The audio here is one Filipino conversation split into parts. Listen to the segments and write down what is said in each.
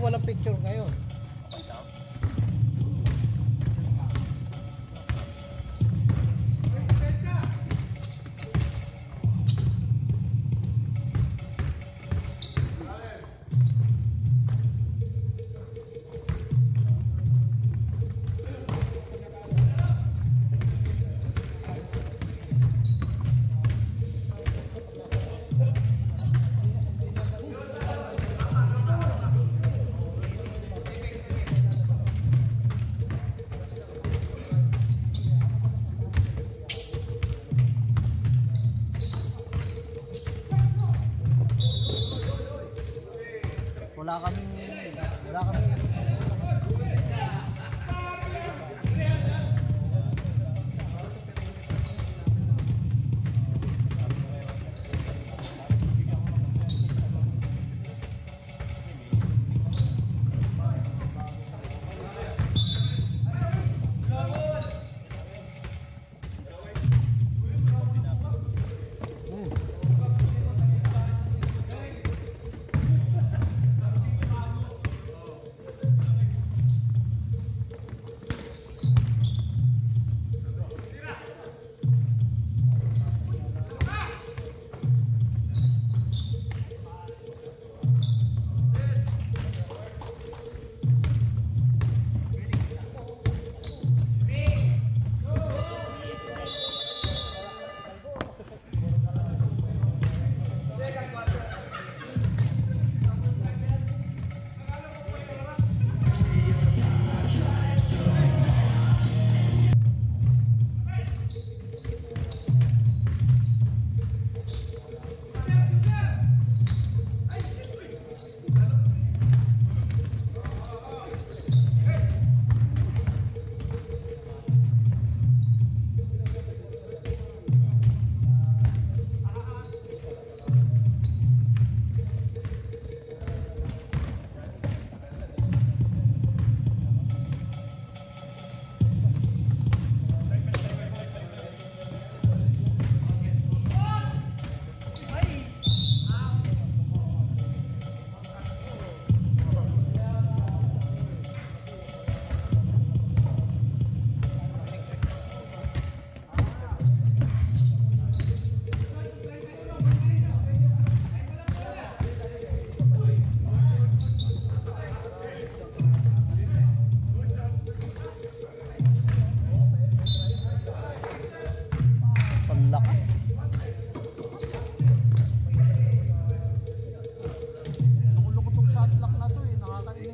walang picture ngayon. Wala kami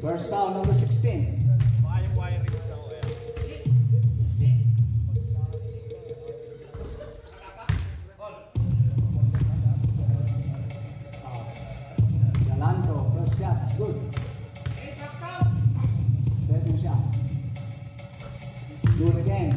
First down, number 16. Baka yung wiring na ako yan. Galando, first shot, good. Second shot. Do it again.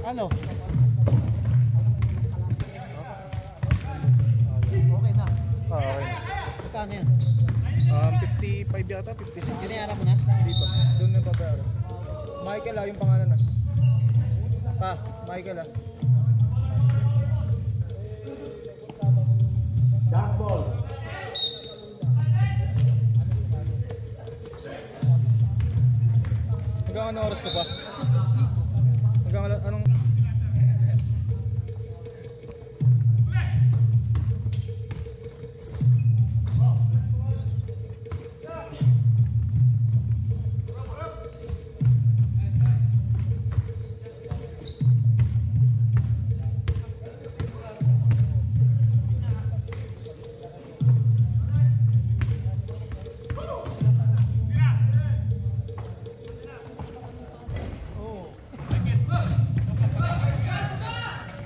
Ano? Okay na. Okay. Magkano yan? 55 yata, 56. Binayaran mo na? Dito, doon na babayaran. Michael yung pangalan na. Michael Dark ball. Hanggang anong oras ka ba? Hanggang anong...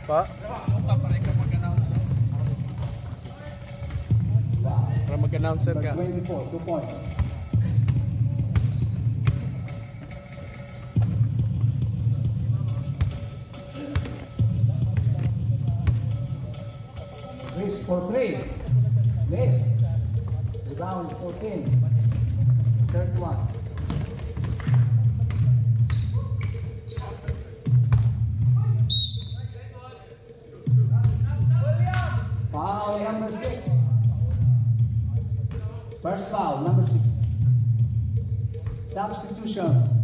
Pa? Para mag-announcer ka. 24, 2 points. Chris for 3. Missed. Rebound 14. 31. Foul number 6. First foul, number 6. Substitution.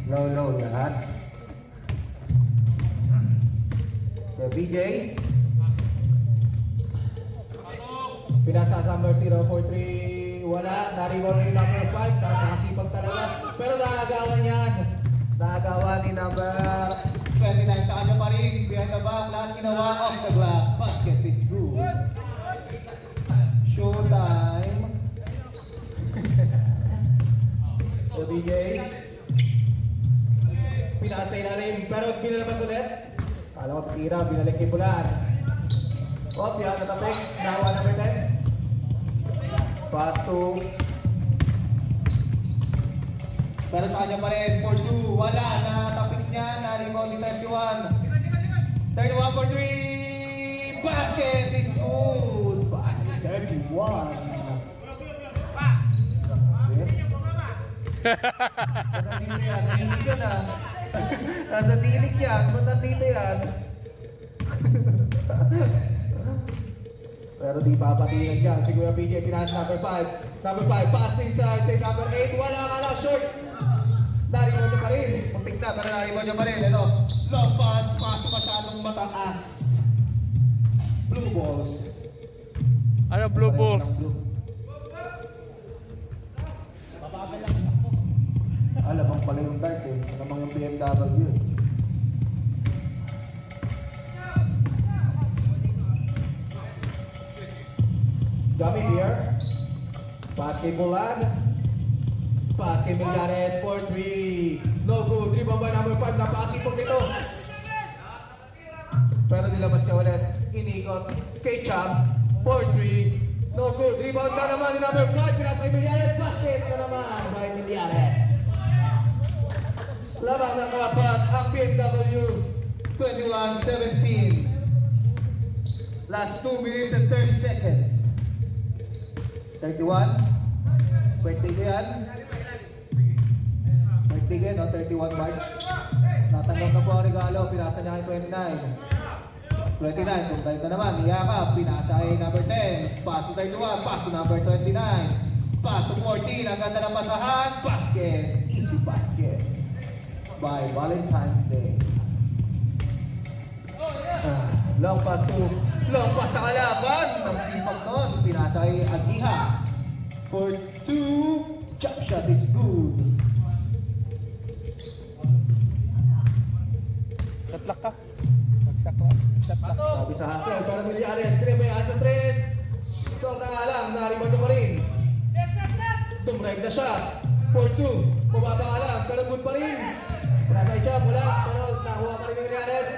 Low lahat. So BJ. Pinasa number 043. Wala. Nariwal yung number 5. Nakasipag talaga. Pero nakagawan yan. Nakagawa ni number 29 sa kanya pa rin. Behind the back. Lahat ginawa off the glass. Basket is good. Showtime. So BJ. Pinasa ilalim, pero pinalabas ulit. Kala ko tira, binalik yung bulan. Oh, yan natapik. Nawa number 10. Pass to. Pero sa kanya pa rin. For 2. Wala. Natapik niya. Na-rebound ni 31. 31 for 3. Basket is good. Basket 31. Nandito yan, tinig ka na. Nasa tinig yan, ba't nandito yan? Pero di papatingin dyan. Si Kuya PJ, pinasa number 5. Number 5, pass inside. Say number 8, wala ka lang, short. Nariwan niya pa rin. Muntik na, pero na-rebound niya pa rin. Ito. Long pass. Pasok masyadong mataas. Blue balls. Ano blue balls? Alamang pala yung dart eh. Alamang yung BMW eh. Gummy beer. Basketballan. Basket Millares for 3. No good. Rebound by number 5. Napakasipag nito. Pero nilabas niya ulit. Inikot kay Cham for 3. No good. Rebound na naman ni number 5. Pinasa kay Millares. Basket na naman by Millares. Labang ng kapat ang BMW. 21-17. Last 2 minutes and 30 seconds. 31. Birthday ko yan. Birthday ko yan, no? 31 March. Natanggap na po ang regalo. Pinasa niya kay 29. 29, kung tayo na naman. Iyakap. Pinasa kay number 10. Pass to 31. Pass to number 29. Pass to 14. Ang ganda ng pasahan. Basket. Easy basket. By Valentine's Day. Long pass to. Long pass sa kalaban. Ang sipag nun. Pinasa kay Agiha. For 2. Chop shot is good. Shot lock ka. Mag-shot lock. Shot lock. Sabi sa Hansel, pero Millares. Tinibay asa 3. Sobrang alam. Nariban nyo pa rin. Tumreg na siya. For 2. Mababa alam. Pero good pa rin. Pinasa siya. Wala. Pero nakuha pa rin yung Millares.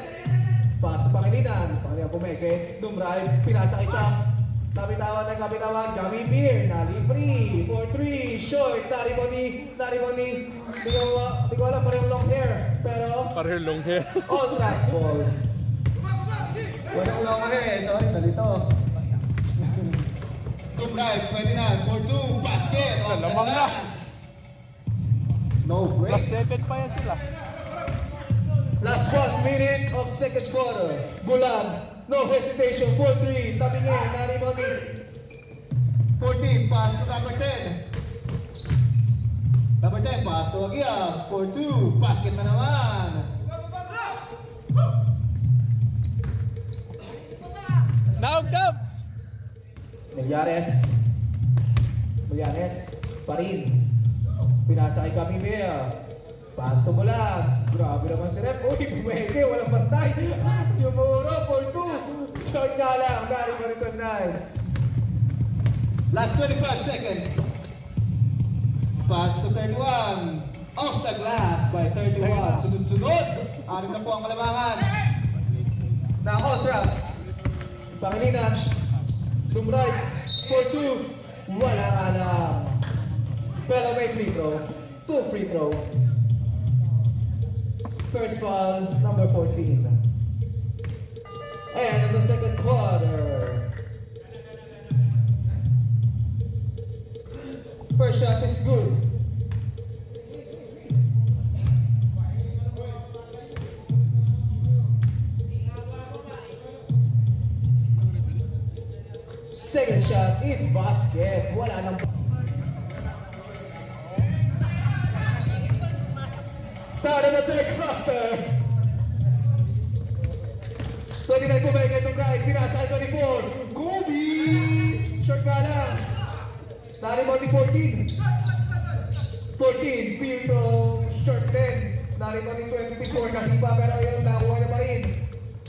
Pass sa Pangilinan. Pangilinan pumeke. Dumrive. Pinasa kay Cham. Nabitawan ng kabitawan. Gummy beer. Nali free. For 3. Short. Naribon ni. Di ko alam. Parang long hair. Pero Parang long hair. all tracks ball. Walang long hair. Sorry, nalito. Two drive. 29. For 2. Basket. Lamang na. No Last breaks. second pa yan sila. Last 1 minute of second quarter. Bulan. No hesitation. 4-3. Tabingin. Naribon ni. 14. Pass to number 10. Number 10. Pass to Agia. For 2. Basket na naman. Now Dubs! Millares pa rin. Pinasa kay Gummy beer. Pass to Bulan. Grabe naman si Rep. Uy, pumeke. Walang bantay. Yung muro. For 2. Short nga lang. Naribon ni 29. Last 25 seconds. Pass to 31. Off the glass by 31. Sunod-sunod. 6 na po ang kalamangan. Na Ultras. Pangilinan. Dumray. 4-2. Wala nga lang. Pero may free throw. 2 free throw. First foul, number 14. And in the second quarter. First shot is good. Second shot is basket. Wala nang... Starting the third quarter. 29 po ba itong guide? Pinasa ay 24. Kobe! Short nga lang. Narimon ni 14. 14. Piro short 10. Narimon ni 24. Kasi pa pero yun nakuha niya pa rin.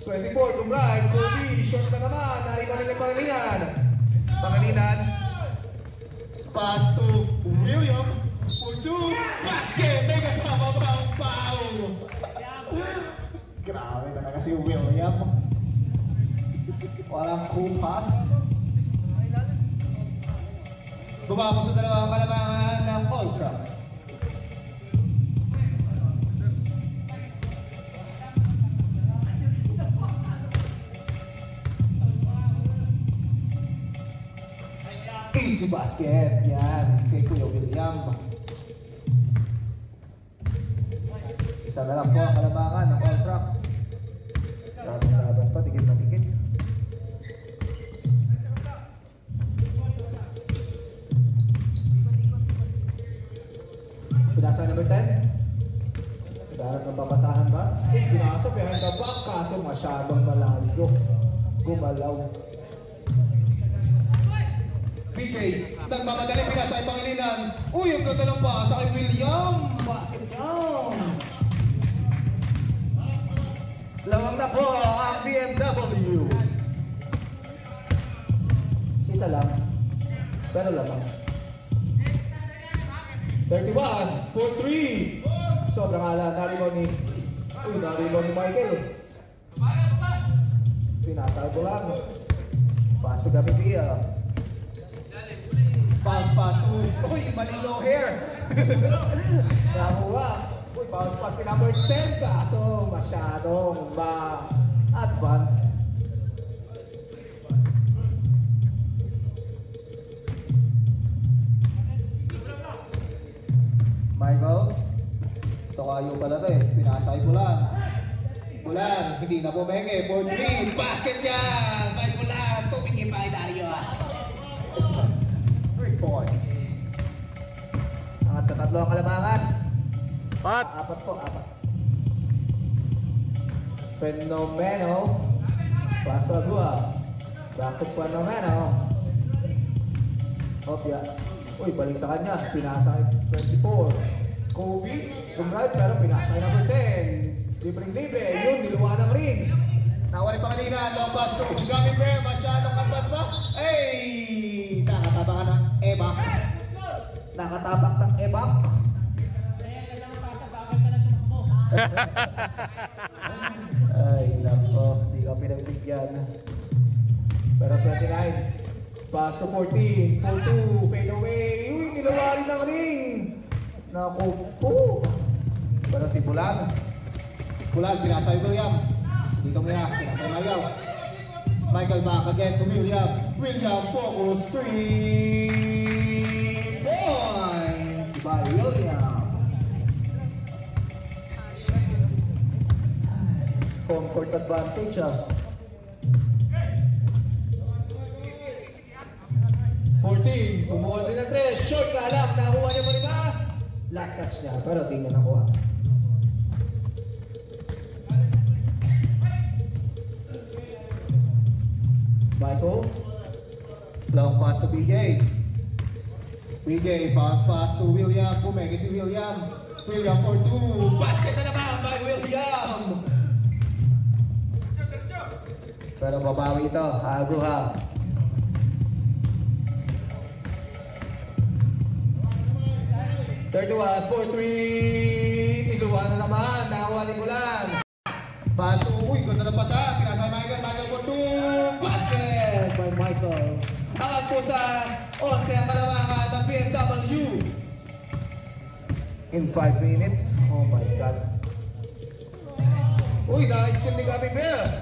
24. Tumrag. Kobe. Short na naman. Narimon ni Pangilinan. Pangilinan. Pass to William. For 2. Basket. May kasama pa ang foul. Grabe talaga si William. Walang kupas. Bumabos sa dalawang kalamangan ng Ultras. Easy basket. Yan. Kay Kuya William. Isa na lang po ang kalamangan ng Ultras. Laban pa. Tigit na tigit. Pinasa number 10. Darat ng papasahan ba? Pinasa behind the back kaso masyadong malayo. Gumalaw. PK, nagmamadaling pinasa ay Pangilinan. Uy, yung ganda ng pasa kay William. Basket down. Lawang na po ang BMW. Isa lang. Pero lamang. 31 for 3. Sobrang ala. Narimon ni Michael. Pinasal ko lang. Pass to Gabriel. Pass to. Uy, malino hair. Nakuha. Uy, pass kay number 10. Kaso masyadong ma-advance. Michael, so kayo pala to eh, pinasay Bulan. Bulan, hindi na pumenge, 4-3, basket yan! By Bulan, tumingin pa kay Darius. 3 points. Angat sa tatlo ang kalamangan. Apat po, apat. Fenomeno. Pasto Agua. Back to Fenomeno. Opya. Uy, balik sa kanya. Pinasa kay 24. Kobe. Sumride pero pinasa kay number 10. Libreng-libre. Yun, niluwa ng ring. Nawali pa kanina. Long pass to Gummy Bear. Masyadong advance pa. Ay! Nakatabak ka ng ebak. Nakatabak ng ebak. Ay, nako. Hindi ka pinagbigyan. Pero 29. Pass to 14, 4-2, fade away. Uy, nilawali ng ring. Naku po. Pero si Bulan. Bulan, pinasa yung William. Dito mo yan, pinasa yung Ayaw. Michael back again to William. William focus, 3 points by William. Home court advantage ah. 14, pumuha din na 3, short ka lang, nakuha niya pa rin ba? Last touch niya, pero di niya nakuha. Michael, long pass to PJ. PJ, pass to William, pumegi si William. William for 2, basket na naman by William. Pero babawi ito, Aguha. 31, 4-3. Niluwa na naman. Nakakuha ni Bulan. Pass to, uy, ganda na pasa. Pinasa Michael. Michael for 2. Basket by Michael. Angat po sa 11 ang kalamangan ng BMW. In 5 minutes. Oh my God. Uy, naka-steal ni Gabby Bear.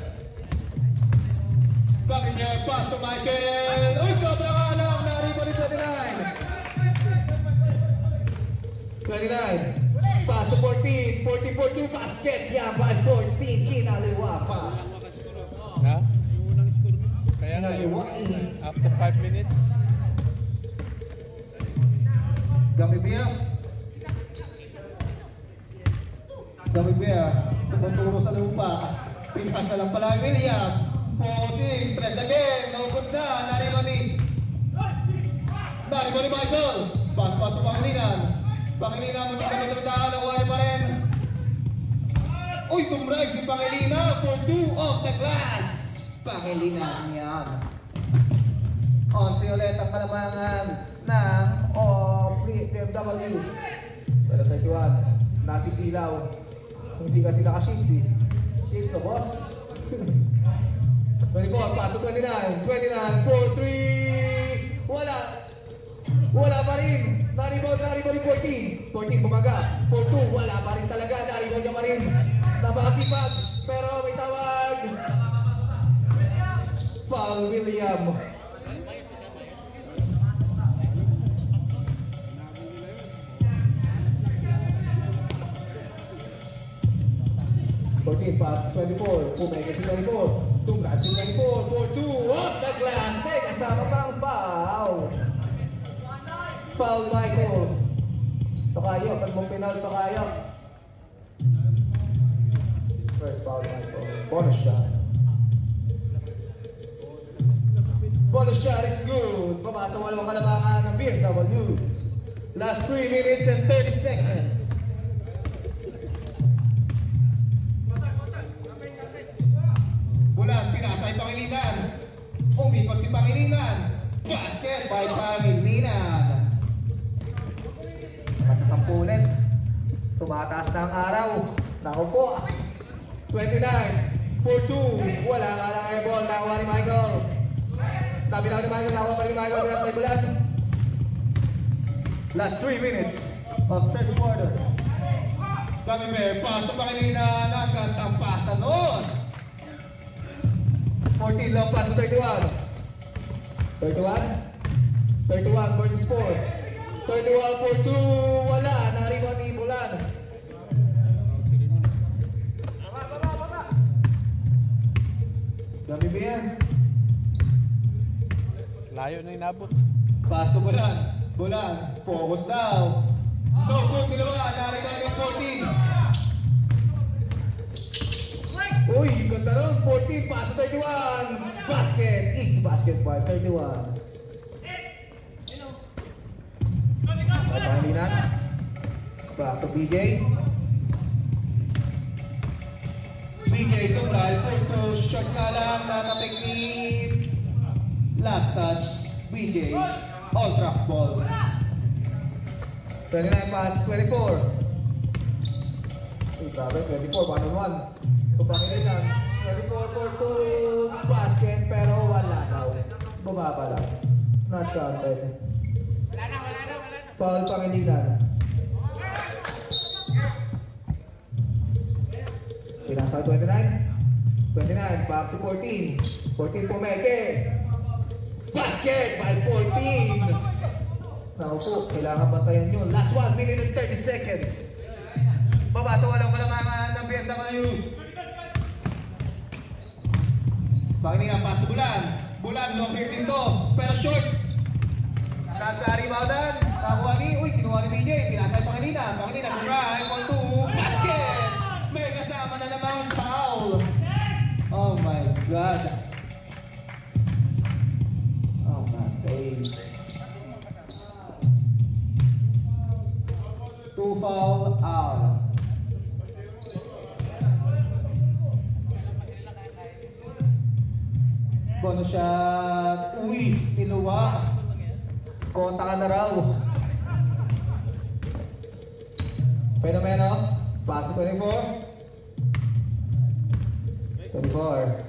Gabby Bear, pass to Michael. Uy, sobrang alam. Naribo ni 29. Pass to 14. 14-4-2. Basket. Yan by 14. Kinaliwa pa. Ha? Kaya nga yung after 5 minutes. Gabby Bear. Gabby Bear. Tumuturo sa lupa. Pinasa lang pala William. Posing. Press again. Naukod na. Narino ni Michael. Pass sa Pangilinan. Pangilinan mo dito na tagdaan. Nakuha pa rin. Uy, tumrag si Pangilinan for 2 off the glass. Pangilinan yan. 11 ulit ang kalamangan ng BMW. Pero 31. Nasisilaw. Hindi kasi naka-sheets eh. Sheets to boss. 24, pasok 29. 29, 4-3. Wala pa rin. Naribod ni 14. 14 bumaga. 4-2, wala pa rin talaga. Naribod niya pa rin. Napakasipag. Pero may tawag. Foul William. Pass 24, Pumega si 24, Tumbrad si 24, 4-2, off the glass, may kasama pang foul. Foul Michael. Tokayo, pag mong penal, Tokayo. First foul Michael, bonus shot. Bonus shot is good, papasa walong kalamangan ng BMW. Last 3 minutes and 30 seconds. Bulan, pinasay Pangilinan. Umikot si Pangilinan. Basket by Pangilinan. Matasampulit. Tumataas na ang araw. Naku po. 29, 4-2. Wala nga lang airball. Nakuha ni Michael. Tabi na ni Michael. Nakuha pa ni Michael. Pinasa ni Bulan. Last 3 minutes of third quarter. Gabby Bear, pass to Pangilinan. Ang gandang pasa noon. 14 long pass to 31. 31 versus 4. 31 for 2. Wala. Nariwan ni Bulan. Gabby Bear. Layo na inabot. Pass to Bulan. Bulan, focus now. No good, ginawa. Nariwan ni 14. Uy, ganda nun. 14, pass to 31. Basket. Easy basket by 31. Pangilinan. Back to BJ. BJ to drive, to shot na lang na na-technique. Last touch, BJ. All tracks ball. 29 pass, 24. Uy, grabe, 24, 1-on-1. Pangilinan, 24 for 2, basket, pero wala daw. Bumaba lang. Not counted. Foul Pangilinan. Pinasa 29. 29, back to 14. 14 Pumeke. Basket by 14. Naku po, kailangan bantayan yun. Last 1 minute and 30 seconds. Babasa walang kalamangan ng BMW. Pangilinan, pass to Bulan. Bulan, long here dito. Pero short. Nagka-reboundan. Nakuha ni, kinuha ni BJ. Pinasay Pangilinan. Pangilinan, drive, 1-2. Basket! May kasama na naman foul. Oh my God. Oh my days. 2 foul out. Bonus shot. Uy, tinuwa. Konta ka na raw. Fenomeno, pass to 24. 24.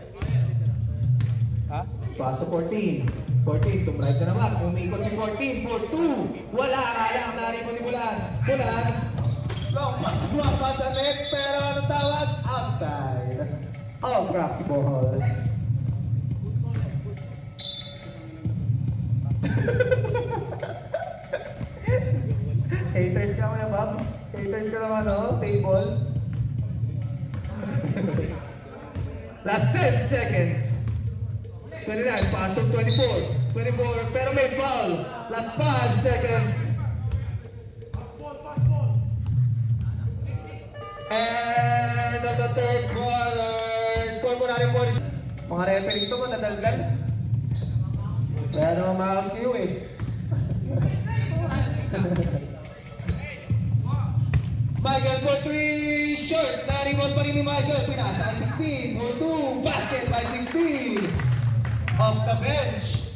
Ha? Pass to 14. 14, tumrive na naman. Umikot si 14. 4-2. Wala nga lang. Narito ni Bulan. Bulan. Long pass pa sa net. Pero anong tawag? Outside. Oh, crap si Bohol. Haters ka mga Bob. Haters ka naman, no? Table. Last 10 seconds. 29, pass to 24. 24, pero may foul. Last 5 seconds. And of the third quarter. Score mo natin po. Mga referee ito, matadalgal. Kaya naman makakas kayo eh. Michael for 3, short. Narimot pa rin ni Michael. Pinasa ay 16. For 2, basket by 16. Off the bench.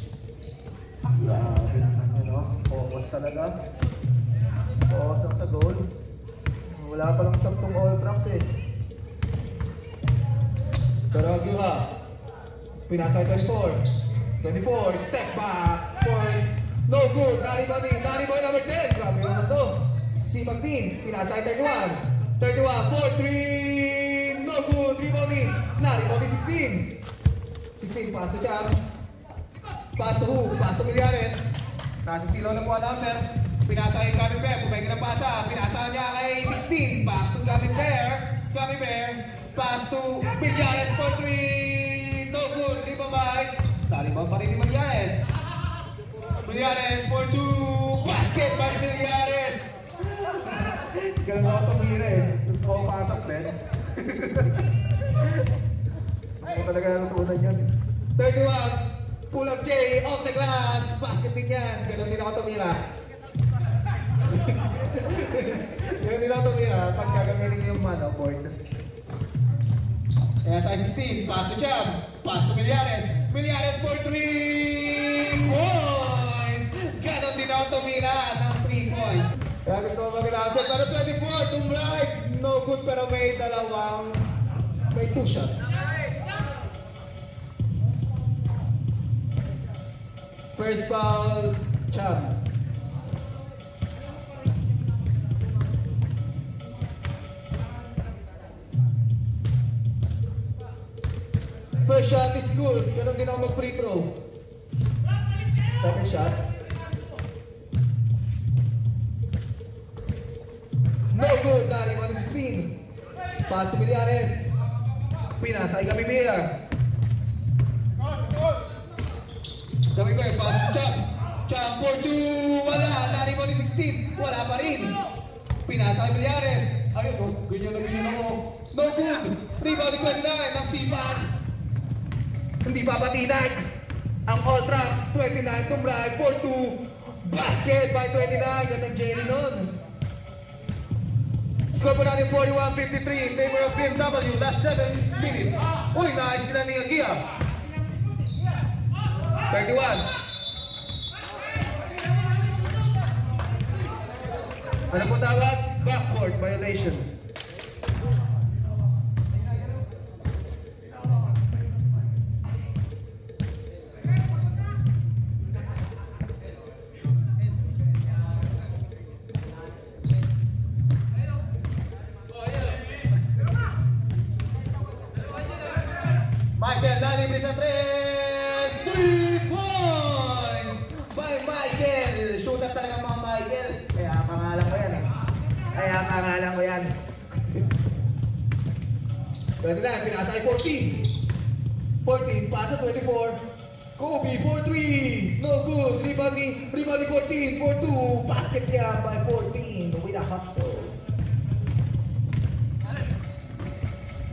Grabe naman yun, no? Focus talaga. Focus ang sa goal. Wala pa lang saktong all tracks eh. Pero Aguha. Pinasa ay 24. 24, step back. Point. No good. Nariboy number 10. Grabe naman to. Si Magdin. Pinasa ay 31. 31, 4-3. No good. Rebounding. Nariboy 16. 16, pass to Cham. Pass to who? Pass to Millares. Nasa silo na po announcer. Pinasa kay Gummy Bear. Pumay na pasa. Pinasa niya kay 16. Back to Gummy Bear. Gummy Bear. Pass to Millares for 3. No good. Rebound by. Talibang pa rin ni Millares. Millares for 2. Basket by Millares. Ganun ako tumira eh. Gusto ko pasok din. Ako talaga natutunan yun. 31, pull up J, off the glass, basket din yan. Ganun din ako tumira. Ganun din ako tumira pag gagamitin yung board. Kaya sa 16, pass to Cham, pass to Millares. Millares for 3 points! Ganun din ako tumira ng 3 points. Kaya gusto ko mag-answer, pero 24, tumrive. No good pero may 2 shots. First foul, Cham. First shot is good. Ganun din ako mag-free throw. Second shot. No good. Dari 1-16. Pass to Millares. Pinasa ay Gummy Bear. Gummy Bear, pass to Cham. Cham for 2. Wala. Dari 1-16. Wala pa rin. Pinasa ay Millares. Ayun, ganyan ako. No good. Rebound 29 ng Sipan. Hindi papatinag. Ang All Tracks 29 tumrive for 2. Basket by 29. Gandang Jerry nun. Score po natin 41-53 in favor of BMW. Last 7 minutes. Uy, nice sila ni Agia. 31. Ano po tawag? Backcourt violation. Michael, nalibre sa 3 points by Michael. Shooter talaga mga Michael. Kaya pangalan ko yan eh. Kaya pangalan ko yan. Pwede na, pinasa ay 14. 14, pasa 24. Kobe for 3. No good. Rebounding 14 for 2. Basket niya by 14 with a hustle.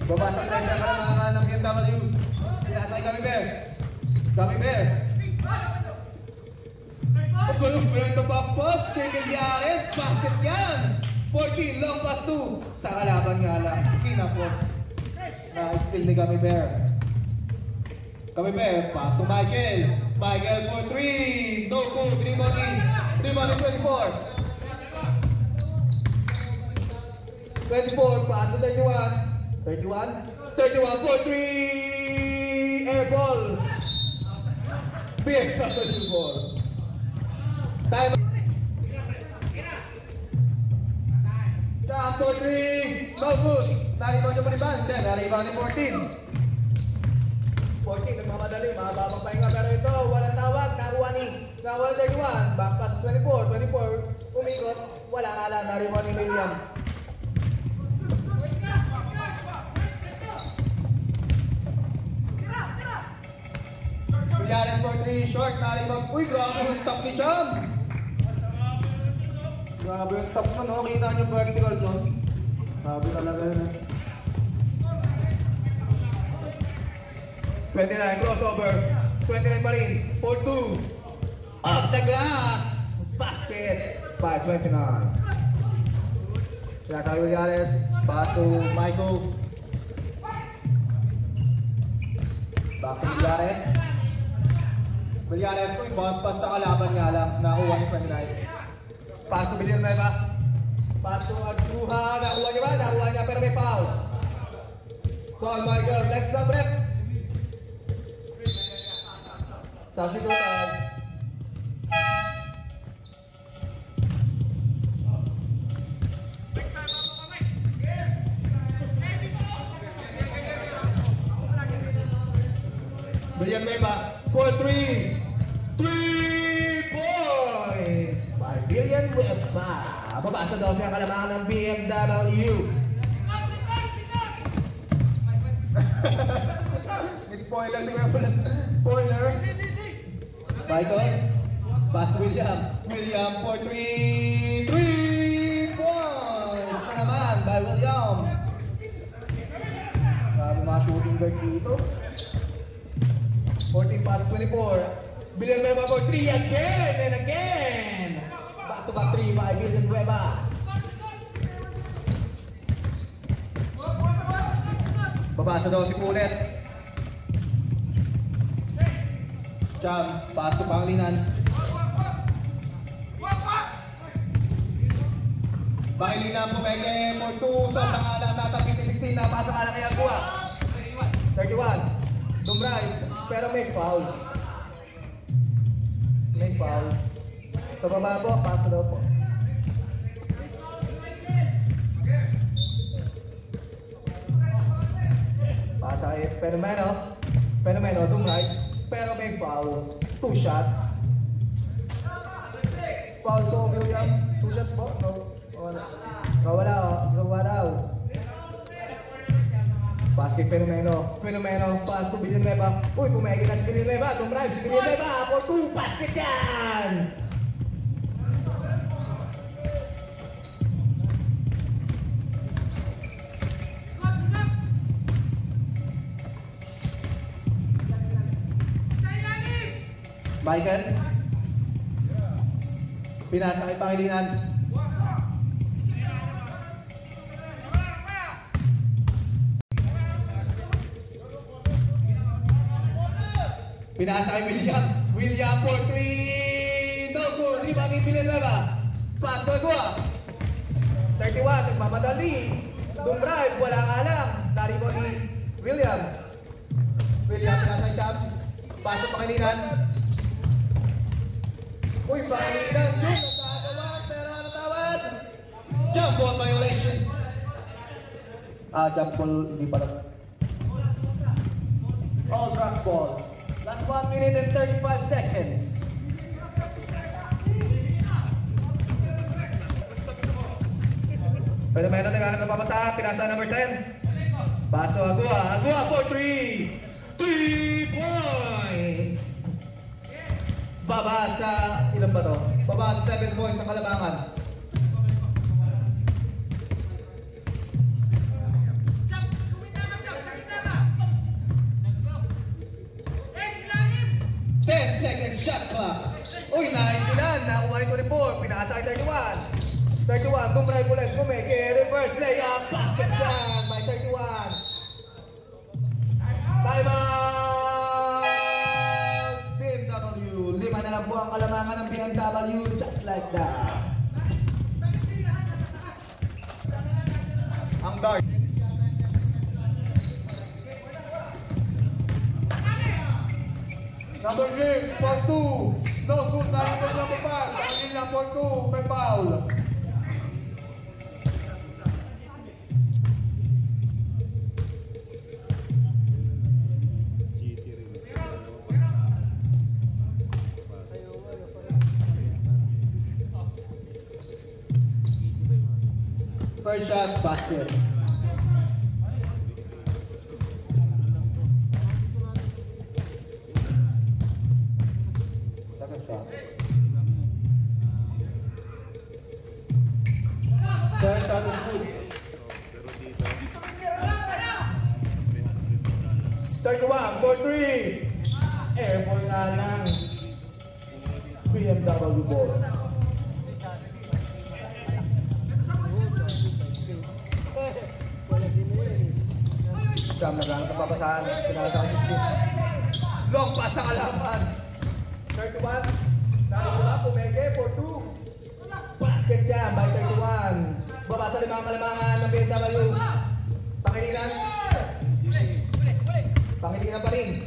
Babasag tayo sa mga ng BMW. Pinasa ay Gummy Bear. Gummy Bear. Pagkulong pa yung back pass kay Millares. Basket yan. 14, long pass 2. Sa kalaban nga lang. Pinapos. Na-steal ni Gummy Bear. Gummy Bear. Pass to Michael. Michael for 3. No good. Rebounding 24. 24, pass to 31. 31 for 3. Air ball. BMW ball. Time. Jump for 3. No good. Naribaw niyo pa rin ba? Hindi, naribaw ni 14. 14, nagmamadali, mahababang pahinga. Pero ito, walang tawag. Nakuha ni 31. Back pass 24. 24, umikot. Wala nga lang, naribaw ni William. Villares for 3, short, naribaw. Uy, grabe yung top ni Cham. Grabe yung top nun, no? Kita niyo vertical nun. Grabe talaga yun, 29, crossover. 29 pa rin. 4-2. Off the glass. Basket. 5-29. Sinasakay Villares. Pass to Michael. Back to Villares. Villares, uy, bounce pass sa kalaban nga lang. Nakuha ni 29. Pass to Villanueva. Pass to Agduha. Nakuha niya ba? Nakuha niya pero may foul. Foul, Michael. Next up, rep. Substitute. Villanueva for 3. 3 points by Villanueva. Babasa daw siya kalamangan ng BMW. Spoiler siya pala. Spoiler. Michael. Pass to William. William for 3. 3 points na naman by William. Grabe mga shooting guard dito. 14 pass 24. Villanueva for 3 again and again. Back to back 3 by Villanueva. Babasa daw si Pulet. Jam, pass to Pangilinan. Pangilinan pumeke for 2. Sobrang alang tatapit ni 16 na pasa ka na kaya kuha. 31. Dumray. Pero may foul. May foul. Sa baba po, pass daw po. Pasa kay Fenomeno. Fenomeno, Dumray. Pero may foul. 2 shots. Foul to William. 2 shots po? No. Wala. Wala o. Wala o. Pass kay Fenomeno. Fenomeno. Pass to Villanueva. Uy, pumegi na si Villanueva. Dumrive si Villanueva. For 2. Basket yan! Michael. Pinasa kay Pangilinan. Pinasa kay William. William for 3. No good. Rebound ni Villanueva. Pass to Agua. 31. Nagmamadali. Dumrive. Wala nga lang. Naribo ni William. William pinasa kay Cham. Pass to Pangilinan. Uy, Pangilinan. Yung nagkagawa. Pero ano tawad? Jump ball violation. Jump ball. Hindi pala. All drop ball. Last 1 minute and 35 seconds. Fenomeno naghanap ng papasahan. Pinasa number 10. Paso Agua. Agua for 3. 3 points. Baba sa, ilan ba to? Baba sa 7 points ang Kalamangan. Seconds shot clock. Uy, nice nila. Nakuha ni 24. Pinasa kay 31. 31. Dumrive ulit. Kumeke. Reverse layup. Basket yan by 31. Time out! BMW. 5 na lang po ang Kalamangan ng BMW. Just like that. ang dart. Number 6, for 2. No good, narito na number 5. Kanina for 2, may foul. First shot, basket. Second shot. Third shot is good. 31 for 3. Airborne nga lang. BMW ball. Jam na lang sa papasahan. Pinakasahan yung scoop. Long pass sa kalaban. 31. Nakikula, pumege for 2. Basket jam by 31. Baba sa limang kalamangan ng BMW. Pangilinan. Pangilinan pa rin.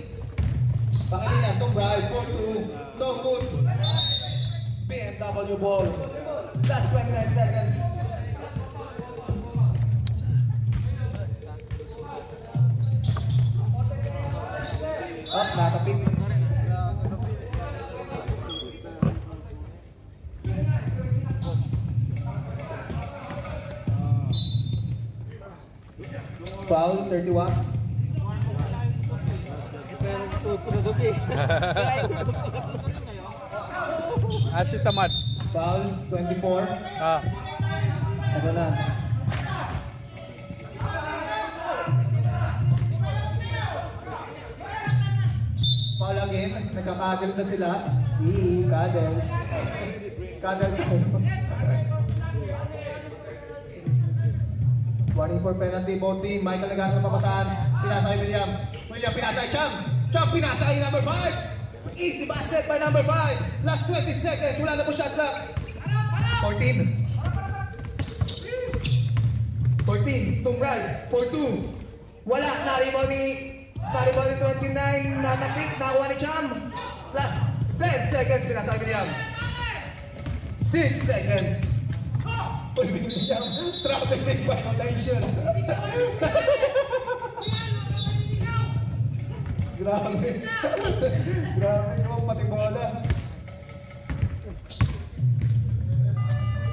Pangilinan, Tom Bright, 4-2. No good. BMW ball. Last 29 seconds. Up, nakapit. Foul, 31. Asi tamat. Foul, 24. Ah. Ano na? Foul again. Nagkakadel na sila. Kadel. Kadel tayo. 24 penalty, both team. Michael Nagano na papasahan. Pinasa kay William. William pinasa kay Cham. Cham pinasa kay number 5. Easy basket by number 5. Last 20 seconds. Wala na po shot clock. 14. 14, Tumral, for 2. Wala, naribaw ni 29, natapik, nakuha ni Cham. Last 10 seconds, pinasa kay William. 6 seconds. Uy, William, traveling violation. Grabe. Grabe naman pati bola.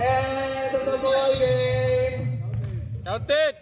End of the ball game. Count it!